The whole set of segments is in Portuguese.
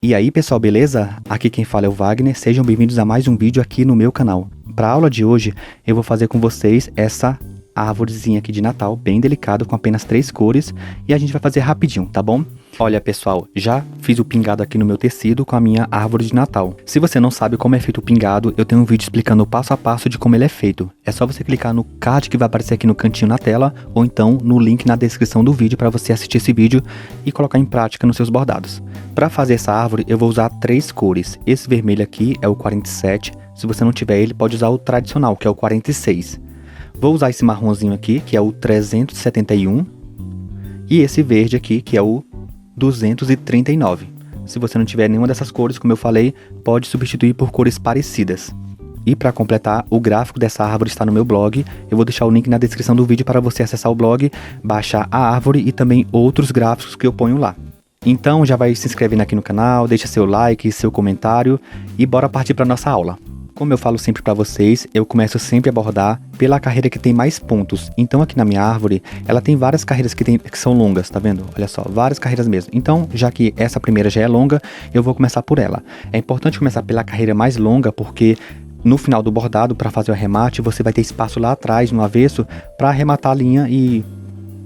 E aí pessoal, beleza? Aqui quem fala é o Wagner, sejam bem-vindos a mais um vídeo aqui no meu canal. Para a aula de hoje, eu vou fazer com vocês essa árvorezinha aqui de Natal, bem delicado, com apenas 3 cores, e a gente vai fazer rapidinho, tá bom? Olha pessoal, já fiz o pingado aqui no meu tecido com a minha árvore de Natal. Se você não sabe como é feito o pingado, eu tenho um vídeo explicando o passo a passo de como ele é feito. É só você clicar no card que vai aparecer aqui no cantinho na tela, ou então no link na descrição do vídeo para você assistir esse vídeo e colocar em prática nos seus bordados. Para fazer essa árvore, eu vou usar 3 cores. Esse vermelho aqui é o 47, se você não tiver ele, pode usar o tradicional, que é o 46. Vou usar esse marronzinho aqui, que é o 371, e esse verde aqui, que é o 239. Se você não tiver nenhuma dessas cores, como eu falei, pode substituir por cores parecidas. E para completar, o gráfico dessa árvore está no meu blog. Eu vou deixar o link na descrição do vídeo para você acessar o blog, baixar a árvore e também outros gráficos que eu ponho lá. Então já vai se inscrevendo aqui no canal, deixa seu like, seu comentário e bora partir para nossa aula. Como eu falo sempre para vocês, eu começo sempre a bordar pela carreira que tem mais pontos. Então aqui na minha árvore, ela tem várias carreiras que são longas, tá vendo? Olha só, várias carreiras mesmo. Então, já que essa primeira já é longa, eu vou começar por ela. É importante começar pela carreira mais longa, porque no final do bordado, para fazer o arremate, você vai ter espaço lá atrás, no avesso, para arrematar a linha e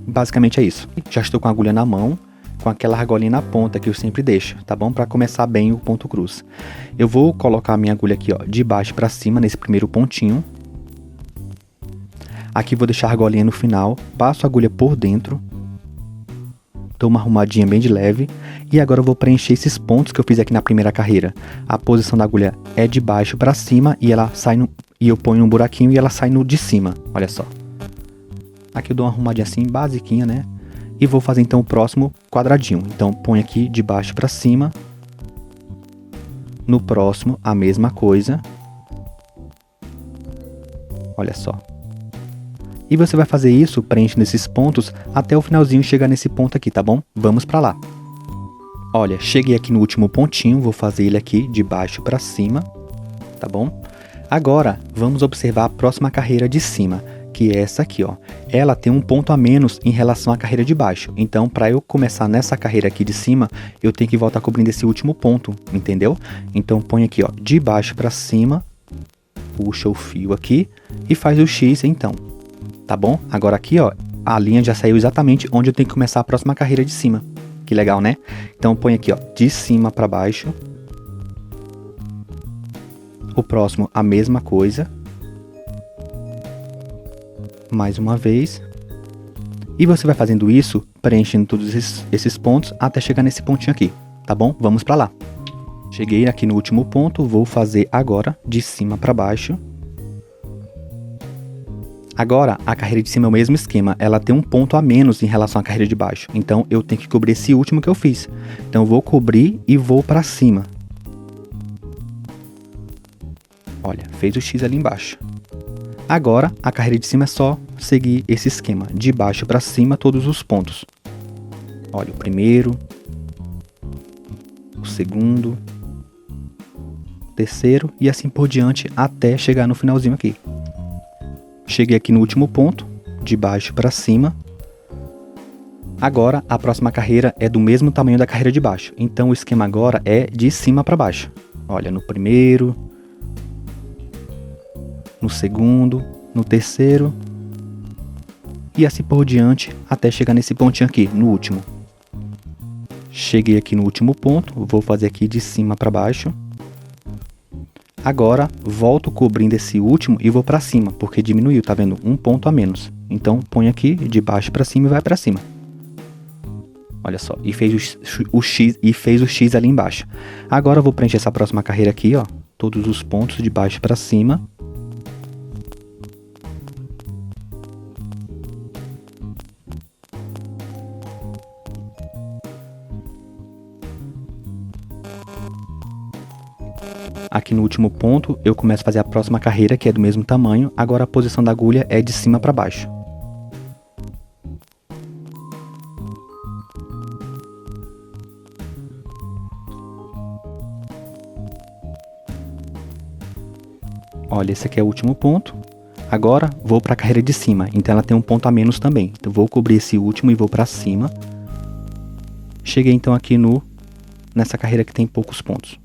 basicamente é isso. Já estou com a agulha na mão, com aquela argolinha na ponta que eu sempre deixo, tá bom? Para começar bem o ponto cruz. Eu vou colocar a minha agulha aqui, ó, de baixo para cima, nesse primeiro pontinho. Aqui vou deixar a argolinha no final, passo a agulha por dentro, dou uma arrumadinha bem de leve, e agora eu vou preencher esses pontos que eu fiz aqui na primeira carreira. A posição da agulha é de baixo para cima, e ela sai e eu ponho um buraquinho e ela sai no de cima, olha só. Aqui eu dou uma arrumadinha assim, basiquinha, né? E vou fazer então o próximo quadradinho. Então põe aqui de baixo para cima. No próximo a mesma coisa. Olha só. E você vai fazer isso preenchendo esses pontos até o finalzinho chegar nesse ponto aqui, tá bom? Vamos para lá. Olha, cheguei aqui no último pontinho, vou fazer ele aqui de baixo para cima, tá bom? Agora vamos observar a próxima carreira de cima, que é essa aqui, ó. Ela tem um ponto a menos em relação à carreira de baixo. Então, para eu começar nessa carreira aqui de cima, eu tenho que voltar cobrindo esse último ponto, entendeu? Então, põe aqui, ó, de baixo para cima, puxa o fio aqui e faz o X, então. Tá bom? Agora aqui, ó, a linha já saiu exatamente onde eu tenho que começar a próxima carreira de cima. Que legal, né? Então, põe aqui, ó, de cima para baixo. O próximo, a mesma coisa. Mais uma vez, e você vai fazendo isso, preenchendo todos esses pontos até chegar nesse pontinho aqui, tá bom? Vamos para lá. Cheguei aqui no último ponto, vou fazer agora de cima para baixo. Agora, a carreira de cima é o mesmo esquema, ela tem um ponto a menos em relação à carreira de baixo, então eu tenho que cobrir esse último que eu fiz. Então eu vou cobrir e vou para cima. Olha, fez o X ali embaixo. Agora, a carreira de cima é só seguir esse esquema, de baixo para cima, todos os pontos. Olha, o primeiro, o segundo, o terceiro e assim por diante até chegar no finalzinho aqui. Cheguei aqui no último ponto, de baixo para cima. Agora, a próxima carreira é do mesmo tamanho da carreira de baixo, então o esquema agora é de cima para baixo. Olha, no primeiro, no segundo, no terceiro e assim por diante até chegar nesse pontinho aqui, no último. Cheguei aqui no último ponto, vou fazer aqui de cima para baixo. Agora volto cobrindo esse último e vou para cima, porque diminuiu, tá vendo? Um ponto a menos. Então põe aqui de baixo para cima e vai para cima. Olha só, e fez o X ali embaixo. Agora eu vou preencher essa próxima carreira aqui, ó, todos os pontos de baixo para cima. Aqui no último ponto, eu começo a fazer a próxima carreira, que é do mesmo tamanho. Agora a posição da agulha é de cima para baixo. Olha, esse aqui é o último ponto. Agora, vou para a carreira de cima. Então, ela tem um ponto a menos também. Então, vou cobrir esse último e vou para cima. Cheguei, então, aqui no nessa carreira que tem poucos pontos.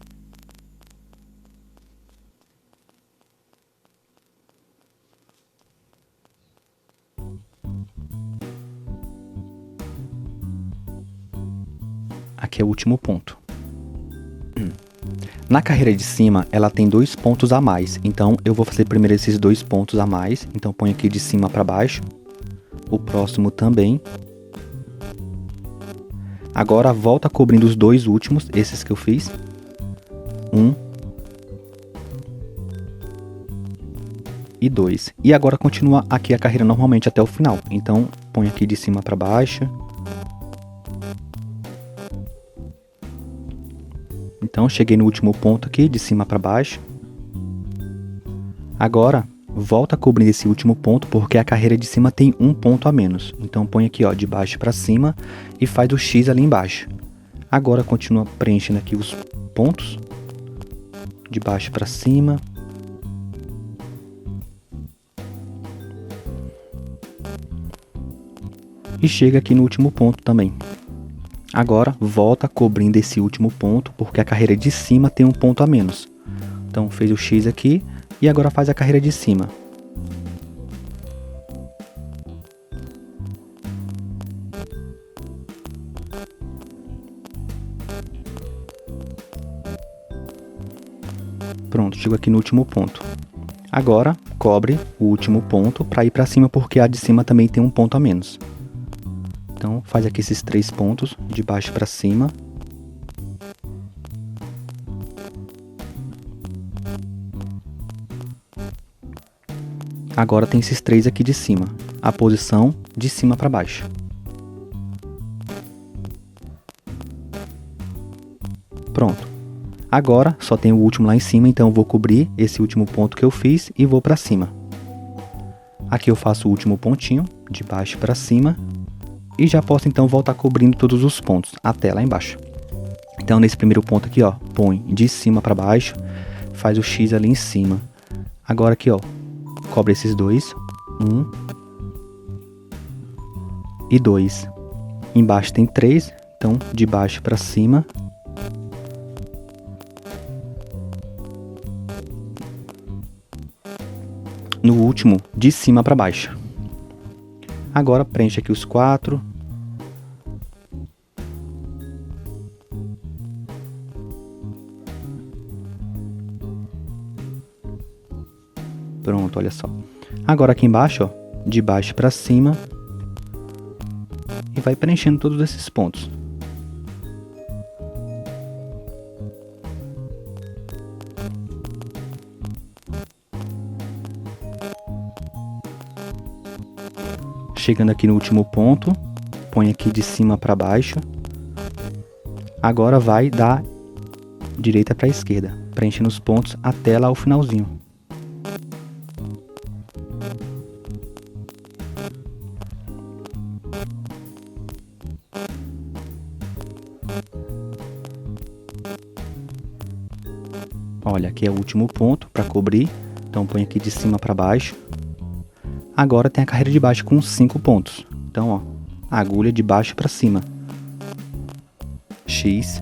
Aqui é o último ponto. Na carreira de cima, ela tem 2 pontos a mais. Então, eu vou fazer primeiro esses 2 pontos a mais. Então, ponho aqui de cima para baixo. O próximo também. Agora, volta cobrindo os 2 últimos, esses que eu fiz. 1 e 2. E agora, continua aqui a carreira normalmente até o final. Então, ponho aqui de cima para baixo. Então, cheguei no último ponto aqui, de cima para baixo. Agora, volta a cobrir esse último ponto, porque a carreira de cima tem 1 ponto a menos. Então, põe aqui, ó, de baixo para cima e faz o X ali embaixo. Agora, continua preenchendo aqui os pontos. De baixo para cima. E chega aqui no último ponto também. Agora, volta cobrindo esse último ponto, porque a carreira de cima tem 1 ponto a menos. Então, fez o X aqui, e agora faz a carreira de cima. Pronto, chegou aqui no último ponto. Agora, cobre o último ponto para ir para cima, porque a de cima também tem 1 ponto a menos. Então, faz aqui esses 3 pontos, de baixo para cima. Agora tem esses 3 aqui de cima, a posição de cima para baixo. Pronto. Agora, só tem o último lá em cima, então eu vou cobrir esse último ponto que eu fiz e vou para cima. Aqui eu faço o último pontinho, de baixo para cima. E já posso então voltar cobrindo todos os pontos, até lá embaixo. Então nesse primeiro ponto aqui, ó, põe de cima para baixo, faz o X ali em cima. Agora aqui, ó, cobre esses 2, 1 e 2. Embaixo tem 3, então de baixo para cima. No último, de cima para baixo. Agora preenche aqui os 4. Pronto, olha só. Agora aqui embaixo, ó, de baixo para cima. E vai preenchendo todos esses pontos. Chegando aqui no último ponto, põe aqui de cima para baixo. Agora vai da direita para a esquerda, preenchendo os pontos até lá o finalzinho. Olha, aqui é o último ponto para cobrir, então põe aqui de cima para baixo. Agora tem a carreira de baixo com 5 pontos. Então, ó, a agulha de baixo para cima. X.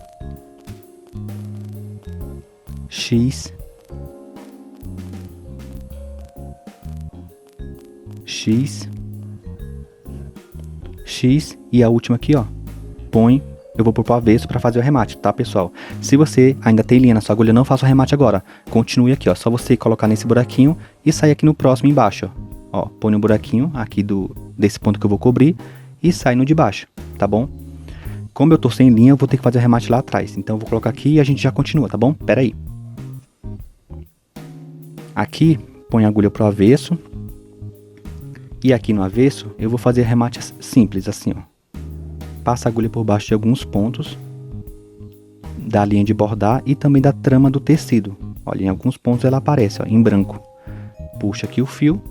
X. X. X. E a última aqui, ó, põe. Eu vou pro avesso para fazer o remate, tá, pessoal? Se você ainda tem linha na sua agulha, não faça o remate agora. Continue aqui, ó. Só você colocar nesse buraquinho e sair aqui no próximo embaixo, ó. Ó, põe um buraquinho aqui desse ponto que eu vou cobrir e sai no de baixo, tá bom? Como eu tô sem linha, eu vou ter que fazer o remate lá atrás. Então eu vou colocar aqui e a gente já continua, tá bom? Pera aí. Aqui, põe a agulha pro avesso. E aqui no avesso, eu vou fazer remate simples, assim, ó. Passa a agulha por baixo de alguns pontos da linha de bordar e também da trama do tecido. Olha, em alguns pontos ela aparece, ó, em branco. Puxa aqui o fio.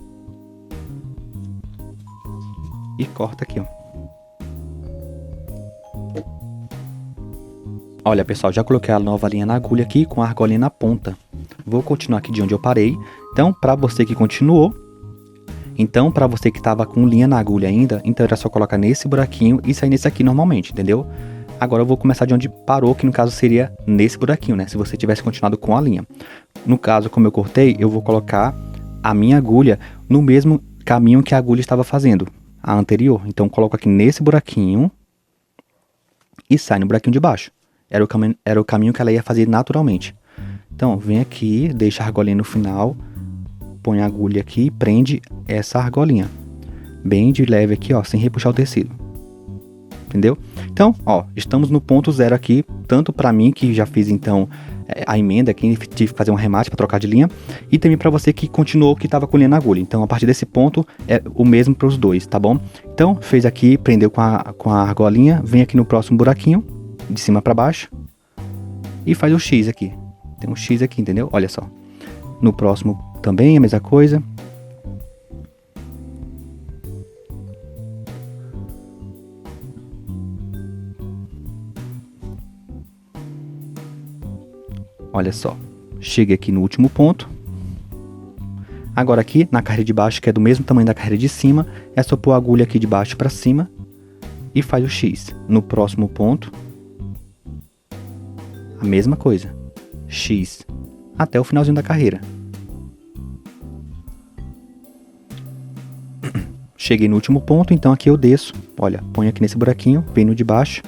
E corta aqui, ó. Olha, pessoal, já coloquei a nova linha na agulha aqui com a argolinha na ponta. Vou continuar aqui de onde eu parei. Então, para você que continuou, então para você que estava com linha na agulha ainda, então era só colocar nesse buraquinho e sair nesse aqui normalmente, entendeu? Agora eu vou começar de onde parou, que no caso seria nesse buraquinho, né? Se você tivesse continuado com a linha. No caso, como eu cortei, eu vou colocar a minha agulha no mesmo caminho que a agulha estava fazendo, a anterior. Então, coloco aqui nesse buraquinho e sai no buraquinho de baixo. Era o caminho que ela ia fazer naturalmente. Então, vem aqui, deixa a argolinha no final, põe a agulha aqui e prende essa argolinha. Bem de leve aqui, ó, sem repuxar o tecido. Entendeu? Então, ó, estamos no ponto zero aqui, tanto para mim, que já fiz então a emenda, que tive que fazer um remate para trocar de linha, e também para você que continuou, que estava com linha na agulha. Então, a partir desse ponto, é o mesmo para os dois, tá bom? Então, fez aqui, prendeu com a argolinha, vem aqui no próximo buraquinho, de cima para baixo, e faz o X aqui. Tem um X aqui, entendeu? Olha só. No próximo também a mesma coisa. Olha só, cheguei aqui no último ponto. Agora aqui, na carreira de baixo, que é do mesmo tamanho da carreira de cima, é só pôr a agulha aqui de baixo para cima e faz o X. No próximo ponto, a mesma coisa, X, até o finalzinho da carreira. Cheguei no último ponto, então aqui eu desço, olha, ponho aqui nesse buraquinho, vem no de baixo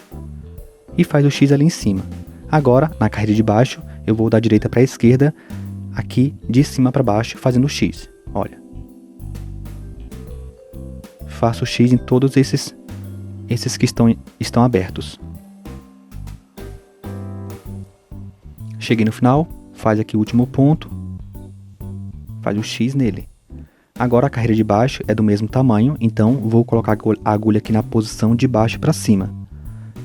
e faz o X ali em cima. Agora, na carreira de baixo, eu vou da direita para a esquerda, aqui de cima para baixo, fazendo o X. Olha. Faço o X em todos esses que estão abertos. Cheguei no final, faz aqui o último ponto, faz o X nele. Agora a carreira de baixo é do mesmo tamanho, então vou colocar a agulha aqui na posição de baixo para cima.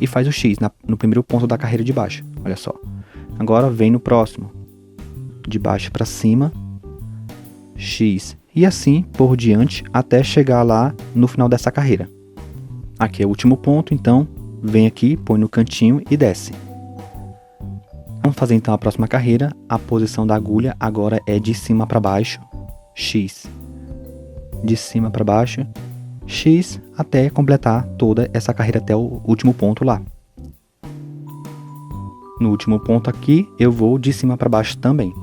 E faz o X no primeiro ponto da carreira de baixo, olha só. Agora vem no próximo, de baixo para cima, X, e assim por diante até chegar lá no final dessa carreira. Aqui é o último ponto, então vem aqui, põe no cantinho e desce. Vamos fazer então a próxima carreira. A posição da agulha agora é de cima para baixo, X, de cima para baixo, X, até completar toda essa carreira até o último ponto lá. No último ponto aqui, eu vou de cima para baixo também.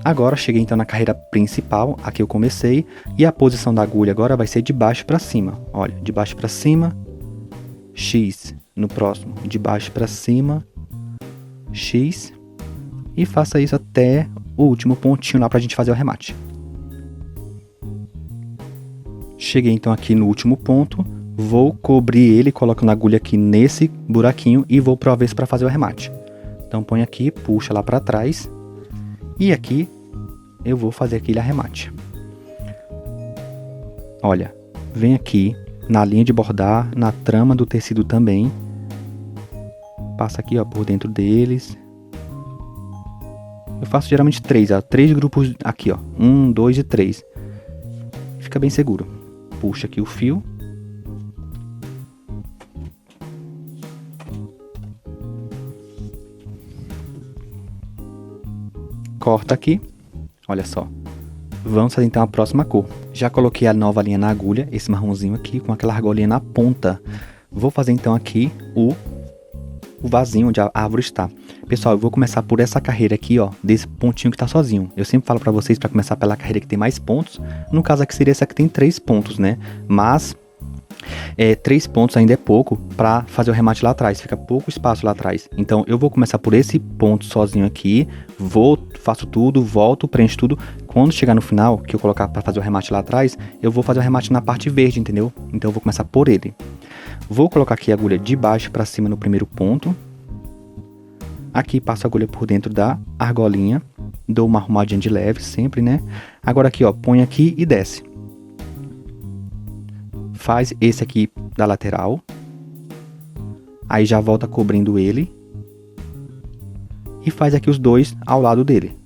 Agora, cheguei então na carreira principal, aqui eu comecei, e a posição da agulha agora vai ser de baixo para cima. Olha, de baixo para cima, X. No próximo, de baixo para cima, X. E faça isso até o último pontinho lá para a gente fazer o arremate. Cheguei então aqui no último ponto. Vou cobrir ele colocando a agulha aqui nesse buraquinho e vou para a vez para fazer o arremate. Então põe aqui, puxa lá para trás e aqui eu vou fazer aquele arremate. Olha, vem aqui na linha de bordar, na trama do tecido também. Passa aqui, ó, por dentro deles. Eu faço geralmente 3 grupos aqui, ó, 1, 2 e 3. Fica bem seguro. Puxa aqui o fio. Corta aqui, olha só. Vamos fazer então a próxima cor. Já coloquei a nova linha na agulha, esse marronzinho aqui, com aquela argolinha na ponta. Vou fazer então aqui o vasinho onde a árvore está. Pessoal, eu vou começar por essa carreira aqui, ó, desse pontinho que tá sozinho. Eu sempre falo pra vocês pra começar pela carreira que tem mais pontos. No caso aqui seria essa que tem 3 pontos, né? Mas 3 pontos ainda é pouco para fazer o remate lá atrás, fica pouco espaço lá atrás. Então eu vou começar por esse ponto sozinho aqui, faço tudo, volto, preencho tudo. Quando chegar no final, que eu colocar para fazer o remate lá atrás, eu vou fazer o remate na parte verde, entendeu? Então eu vou começar por ele. Vou colocar aqui a agulha de baixo para cima no primeiro ponto. Aqui passo a agulha por dentro da argolinha, dou uma arrumadinha de leve sempre, né? Agora aqui, ó, põe aqui e desce. Faz esse aqui da lateral. Aí já volta cobrindo ele. E faz aqui os dois ao lado dele.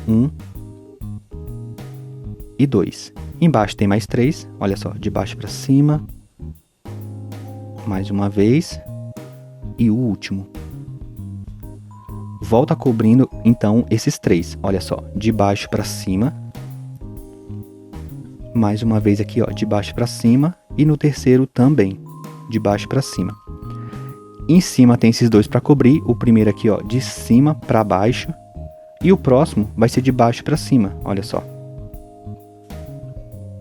1 e 2. Embaixo tem mais 3. Olha só, de baixo para cima. Mais uma vez. E o último. Volta cobrindo, então, esses 3. Olha só, de baixo para cima. Mais uma vez aqui, ó, de baixo para cima. E no terceiro também, de baixo para cima. Em cima tem esses dois para cobrir, o primeiro aqui, ó, de cima para baixo, e o próximo vai ser de baixo para cima, olha só.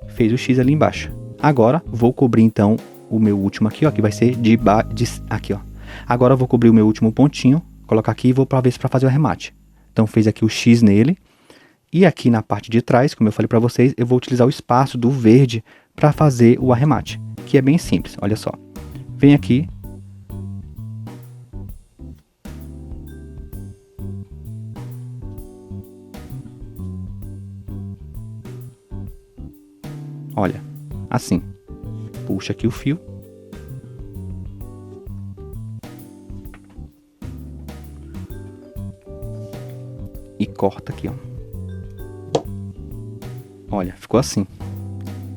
Fez o X ali embaixo. Agora vou cobrir então o meu último aqui, ó, que vai ser aqui, ó. Agora eu vou cobrir o meu último pontinho, colocar aqui e vou para ver para fazer o arremate. Então fez aqui o X nele. E aqui na parte de trás, como eu falei para vocês, eu vou utilizar o espaço do verde para fazer o arremate, que é bem simples, olha só. Vem aqui. Olha, assim. Puxa aqui o fio. E corta aqui, ó. Olha, ficou assim.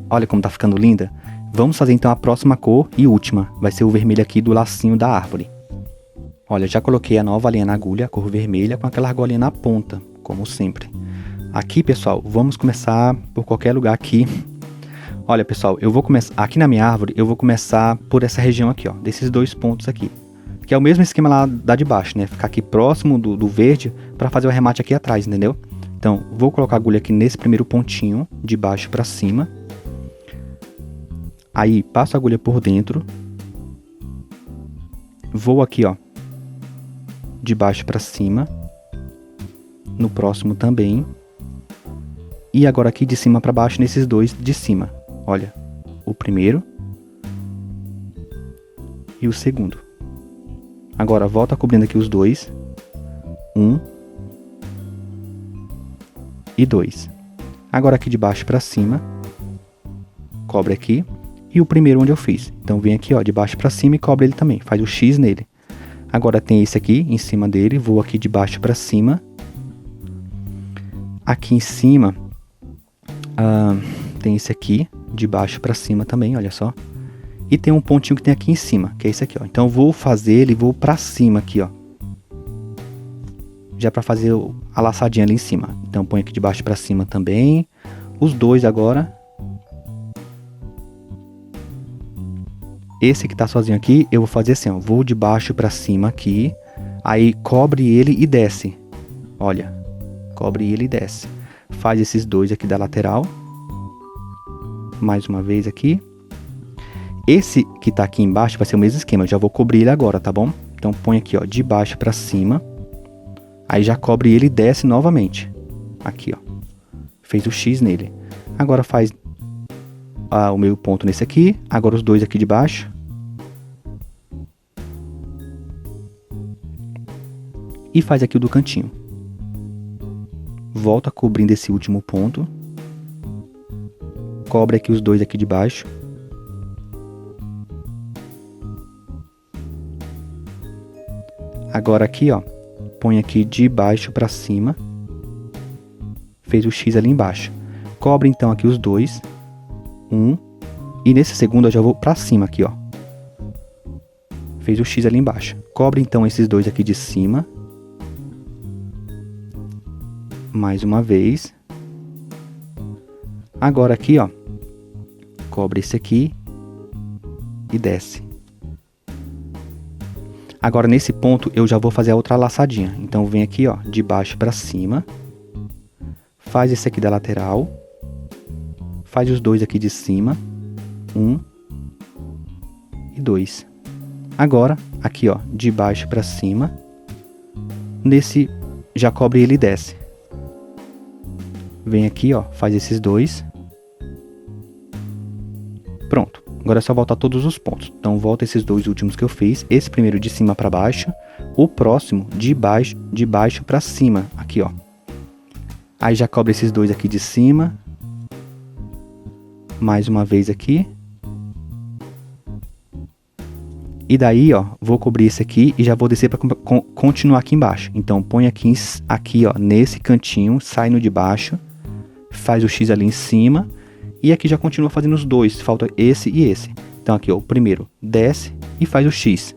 Olha como tá ficando linda. Vamos fazer então a próxima cor e última. Vai ser o vermelho aqui do lacinho da árvore. Olha, já coloquei a nova linha na agulha, a cor vermelha, com aquela argolinha na ponta, como sempre. Aqui, pessoal, vamos começar por qualquer lugar aqui. Olha, pessoal, eu vou começar... Aqui na minha árvore, eu vou começar por essa região aqui, ó. Desses dois pontos aqui. Que é o mesmo esquema lá da de baixo, né? Ficar aqui próximo do verde para fazer o arremate aqui atrás, entendeu? Então, vou colocar a agulha aqui nesse primeiro pontinho, de baixo para cima. Aí, passo a agulha por dentro. Vou aqui, ó, de baixo para cima. No próximo também. E agora aqui de cima para baixo, nesses dois de cima. Olha, o primeiro e o segundo. Agora, volta cobrindo aqui os dois. 1 e 2. Agora aqui de baixo para cima, cobre aqui, e o primeiro onde eu fiz. Então vem aqui, ó, de baixo para cima e cobre ele também, faz o X nele. Agora tem esse aqui em cima dele, vou aqui de baixo para cima. Aqui em cima, tem esse aqui, de baixo para cima também, olha só. E tem um pontinho que tem aqui em cima, que é esse aqui, ó. Então eu vou fazer ele, vou para cima aqui, ó. Já para fazer a laçadinha ali em cima. Então põe aqui de baixo para cima também. Os dois agora. Esse que tá sozinho aqui, eu vou fazer assim, ó. Vou de baixo para cima aqui. Aí cobre ele e desce. Olha, cobre ele e desce. Faz esses dois aqui da lateral. Mais uma vez aqui. Esse que tá aqui embaixo vai ser o mesmo esquema. Eu já vou cobrir ele agora, tá bom? Então põe aqui, ó, de baixo para cima. Aí já cobre ele e desce novamente. Aqui, ó. Fez o X nele. Agora faz o meio ponto nesse aqui. Agora os dois aqui de baixo. E faz aqui o do cantinho. Volta cobrindo esse último ponto. Cobre aqui os dois aqui de baixo. Agora aqui, ó. Põe aqui de baixo para cima. Fez o X ali embaixo. Cobre então aqui os dois. 1. E nesse segundo eu já vou para cima aqui, ó. Fez o X ali embaixo. Cobre então esses dois aqui de cima. Mais uma vez. Agora aqui, ó. Cobre esse aqui. E desce. Agora nesse ponto eu já vou fazer a outra laçadinha. Então vem aqui, ó, de baixo para cima. Faz esse aqui da lateral. Faz os dois aqui de cima. 1 e 2. Agora, aqui, ó, de baixo para cima. Nesse já cobre ele e desce. Vem aqui, ó, faz esses dois. Pronto. Agora é só voltar todos os pontos. Então volta esses dois últimos que eu fiz. Esse primeiro de cima para baixo. O próximo de baixo para cima. Aqui, ó. Aí já cobre esses dois aqui de cima. Mais uma vez aqui. E daí, ó, vou cobrir esse aqui e já vou descer para continuar aqui embaixo. Então põe aqui, ó, nesse cantinho, sai no de baixo. Faz o X ali em cima. E aqui já continua fazendo os dois, falta esse e esse. Então aqui, ó, o primeiro desce e faz o X.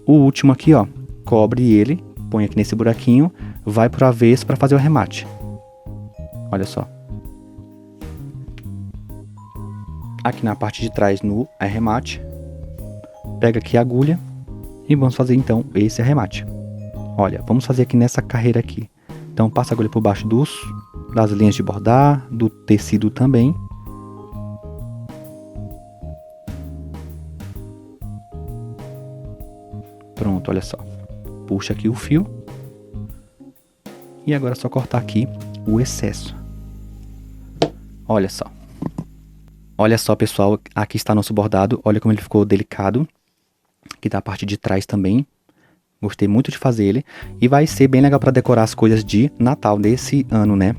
O último aqui, ó, cobre ele, põe aqui nesse buraquinho, vai pro avesso para fazer o arremate. Olha só. Aqui na parte de trás no arremate, Pega aqui a agulha e vamos fazer então esse arremate. Olha, vamos fazer aqui nessa carreira aqui. Então passa a agulha por baixo das linhas de bordar, do tecido também. Pronto, olha só. Puxa aqui o fio. E agora é só cortar aqui o excesso. Olha só. Olha só, pessoal, aqui está nosso bordado. Olha como ele ficou delicado. Aqui tá a parte de trás também. Gostei muito de fazer ele. E vai ser bem legal para decorar as coisas de Natal desse ano, né?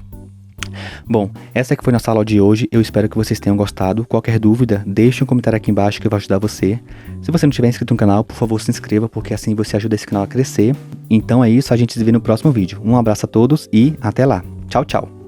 Bom, essa aqui foi nossa aula de hoje. Eu espero que vocês tenham gostado. Qualquer dúvida, deixe um comentário aqui embaixo que eu vou ajudar você. Se você não tiver inscrito no canal, por favor, se inscreva, porque assim você ajuda esse canal a crescer. Então é isso, a gente se vê no próximo vídeo. Um abraço a todos e até lá. Tchau, tchau.